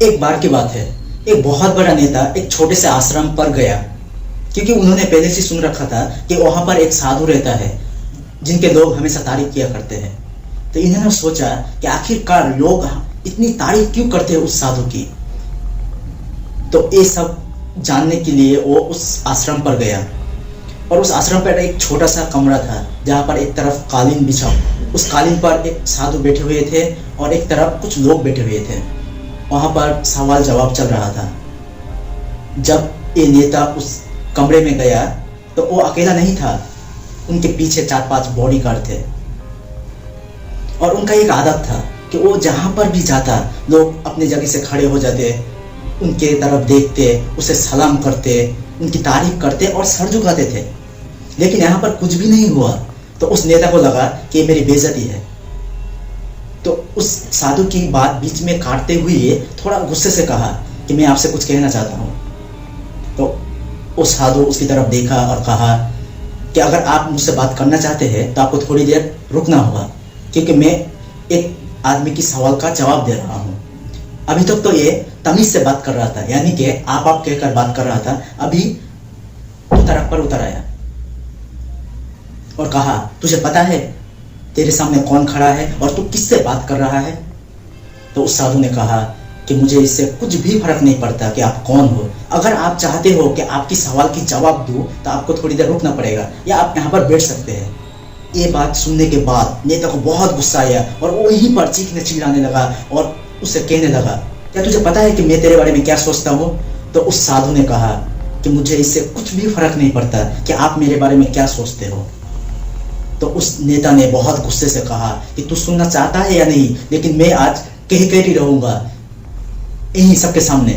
एक बार की बात है, एक बहुत बड़ा नेता एक छोटे से आश्रम पर गया, क्योंकि उन्होंने पहले से सुन रखा था कि वहां पर एक साधु रहता है जिनके लोग हमेशा तारीफ किया करते हैं। तो इन्होंने सोचा कि आखिरकार लोग इतनी तारीफ क्यों करते हैं उस साधु की। तो ये सब जानने के लिए वो उस आश्रम पर गया, और उस आश्रम पर एक छोटा सा कमरा था जहाँ पर एक तरफ कालीन बिछा, उस कालीन पर एक साधु बैठे हुए थे और एक तरफ कुछ लोग बैठे हुए थे। वहाँ पर सवाल जवाब चल रहा था। जब ये नेता उस कमरे में गया तो वो अकेला नहीं था, उनके पीछे 4-5 बॉडीगार्ड थे। और उनका एक आदत था कि वो जहाँ पर भी जाता लोग अपनी जगह से खड़े हो जाते, उनके तरफ देखते, उसे सलाम करते, उनकी तारीफ करते और सर झुकाते थे। लेकिन यहाँ पर कुछ भी नहीं हुआ। तो उस नेता को लगा कि ये मेरी बेइज्जती है। तो उस साधु की बात बीच में काटते हुए थोड़ा गुस्से से कहा कि मैं आपसे कुछ कहना चाहता हूँ। तो वो साधु उसकी तरफ देखा और कहा कि अगर आप मुझसे बात करना चाहते हैं तो आपको थोड़ी देर रुकना होगा, क्योंकि मैं एक आदमी की सवाल का जवाब दे रहा हूँ। अभी तक तो ये तमीज से बात कर रहा था, यानी कि आप कहकर बात कर रहा था। अभी तो तरफ पर उतर आया और कहा, तुझे पता है तेरे सामने कौन खड़ा है और तू किससे बात कर रहा है? तो उस साधु ने कहा कि मुझे इससे कुछ भी फर्क नहीं पड़ता कि आप कौन हो। अगर आप चाहते हो कि आपकी सवाल की जवाब दूं तो आपको थोड़ी देर रुकना पड़ेगा, या आप यहाँ पर बैठ सकते हैं। ये बात सुनने के बाद नेता को बहुत गुस्सा आया और वो यहीं पर चीखने चिल्लाने लगा और उससे कहने लगा, क्या तुझे पता है कि मैं तेरे बारे में क्या सोचता हूँ? तो उस साधु ने कहा कि मुझे इससे कुछ भी फर्क नहीं पड़ता कि आप मेरे बारे में क्या सोचते हो। तो उस नेता ने बहुत गुस्से से कहा कि तू सुनना चाहता है या नहीं, लेकिन मैं आज कह ही रहूंगा यही सबके सामने,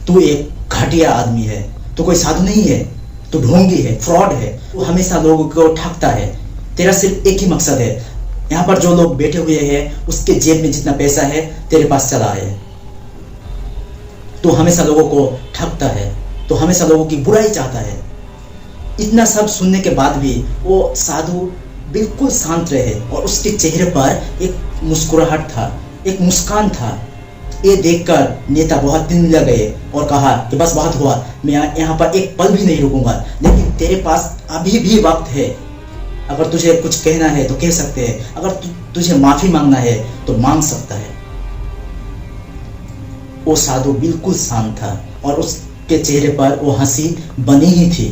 तू एक घटिया आदमी है, तू कोई साधु नहीं है, तू ढोंगी है, फ्रॉड है, तू हमेशा लोगों को ठगता है। तेरा सिर्फ एक ही मकसद है, यहाँ पर जो लोग बैठे हुए हैं उसके जेब में जितना पैसा है तेरे पास चला है। तू हमेशा लोगों को ठगता है, तू हमेशा लोगों की बुराई चाहता है। इतना सब सुनने के बाद भी वो साधु बिल्कुल शांत रहे और उसके चेहरे पर एक मुस्कुराहट था, एक मुस्कान था। ये देखकर नेता बहुत दिल लग गए और कहा कि बस बहुत हुआ, मैं यहाँ पर एक पल भी नहीं रुकूंगा, लेकिन तेरे पास अभी भी वक्त है। अगर तुझे कुछ कहना है तो कह सकते हैं, अगर तुझे माफी मांगना है तो मांग सकता है। वो साधु बिल्कुल शांत था और उसके चेहरे पर वो हंसी बनी ही थी।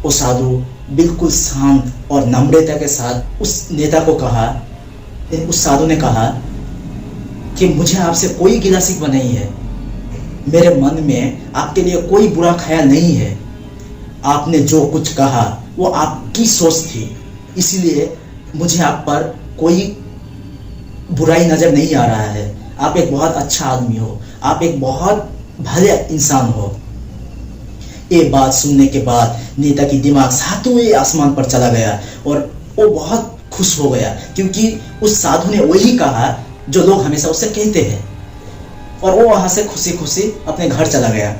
वो साधु बिल्कुल शांत और नम्रता के साथ उस नेता को कहा, उस साधु ने कहा कि मुझे आपसे कोई गिला शिकवा नहीं है, मेरे मन में आपके लिए कोई बुरा ख्याल नहीं है। आपने जो कुछ कहा वो आपकी सोच थी, इसलिए मुझे आप पर कोई बुराई नजर नहीं आ रहा है। आप एक बहुत अच्छा आदमी हो, आप एक बहुत भले इंसान हो। ये बात सुनने के बाद नेता की दिमाग सातवें आसमान पर चला गया और वो बहुत खुश हो गया, क्योंकि उस साधु ने वही कहा जो लोग हमेशा उससे कहते हैं। और वो वहां से खुशी खुशी अपने घर चला गया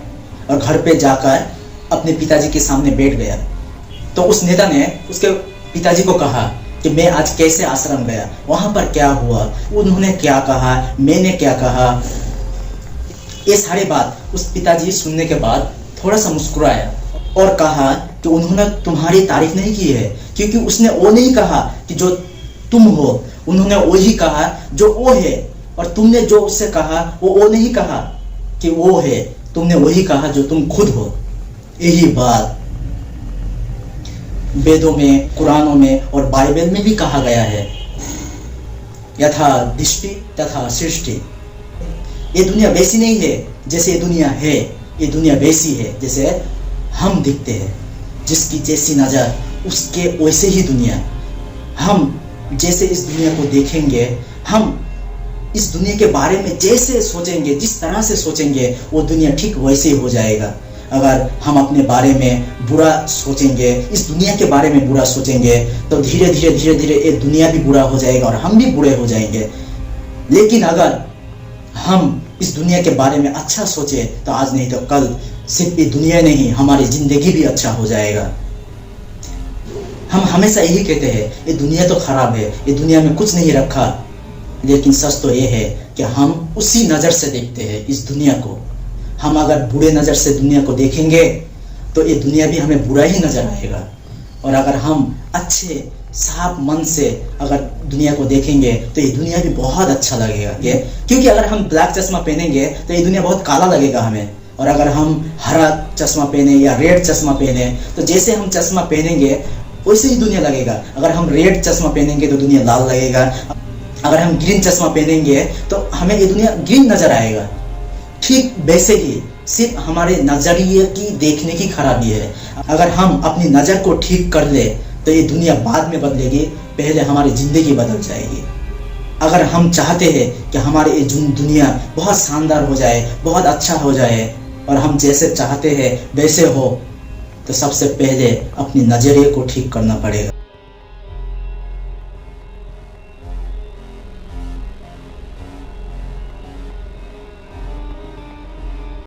और घर पे जाकर अपने पिताजी के सामने बैठ गया। तो उस नेता ने उसके पिताजी को कहा कि मैं आज कैसे आश्रम गया, वहां पर क्या हुआ, उन्होंने क्या कहा, मैंने क्या कहा। ये सारी बात उस पिताजी सुनने के बाद थोड़ा सा मुस्कुराया और कहा कि उन्होंने तुम्हारी तारीफ नहीं की है, क्योंकि उसने वो नहीं कहा कि जो तुम हो, उन्होंने वही कहा जो वो है। और तुमने जो उससे कहा वो नहीं कहा कि वो है, तुमने वही कहा जो तुम खुद हो। यही बात वेदों में, कुरानों में और बाइबल में भी कहा गया है, यथा दृष्टि तथा सृष्टि। ये दुनिया वैसी नहीं है जैसे ये दुनिया है, ये दुनिया वैसी है जैसे हम दिखते हैं। जिसकी जैसी नजर उसके वैसे ही दुनिया। हम जैसे इस दुनिया को देखेंगे, हम इस दुनिया के बारे में जैसे सोचेंगे, जिस तरह से सोचेंगे, वो दुनिया ठीक वैसे ही हो जाएगा। अगर हम अपने बारे में बुरा सोचेंगे, इस दुनिया के बारे में बुरा सोचेंगे, तो धीरे धीरे ये दुनिया भी बुरा हो जाएगा और हम भी बुरे हो जाएंगे। लेकिन अगर हम इस दुनिया के बारे में अच्छा सोचे तो आज नहीं तो कल सिर्फ ये दुनिया नहीं, हमारी जिंदगी भी अच्छा हो जाएगा। हम हमेशा यही कहते हैं, ये दुनिया तो खराब है, ये दुनिया में कुछ नहीं रखा, लेकिन सच तो ये है कि हम उसी नज़र से देखते हैं इस दुनिया को। हम अगर बुरे नज़र से दुनिया को देखेंगे तो ये दुनिया भी हमें बुरा ही नज़र आएगा, और अगर हम अच्छे साफ मन से अगर दुनिया को देखेंगे तो ये दुनिया भी बहुत अच्छा लगेगा। क्योंकि अगर हम ब्लैक चश्मा पहनेंगे तो ये दुनिया बहुत काला लगेगा हमें, और अगर हम हरा चश्मा पहने या रेड चश्मा पहने तो जैसे हम चश्मा पहनेंगे वैसे ही दुनिया लगेगा। अगर हम रेड चश्मा पहनेंगे तो दुनिया लाल लगेगा, अगर हम ग्रीन चश्मा पहनेंगे तो हमें ये दुनिया ग्रीन नज़र आएगा। ठीक वैसे ही सिर्फ हमारे नज़रिए की देखने की खराबी है। अगर हम अपनी नज़र को ठीक कर ले तो ये दुनिया बाद में बदलेगी, पहले हमारी ज़िंदगी बदल जाएगी। अगर हम चाहते हैं कि हमारी ये दुनिया बहुत शानदार हो जाए, बहुत अच्छा हो जाए, और हम जैसे चाहते हैं वैसे हो, तो सबसे पहले अपनी नज़रिए को ठीक करना पड़ेगा।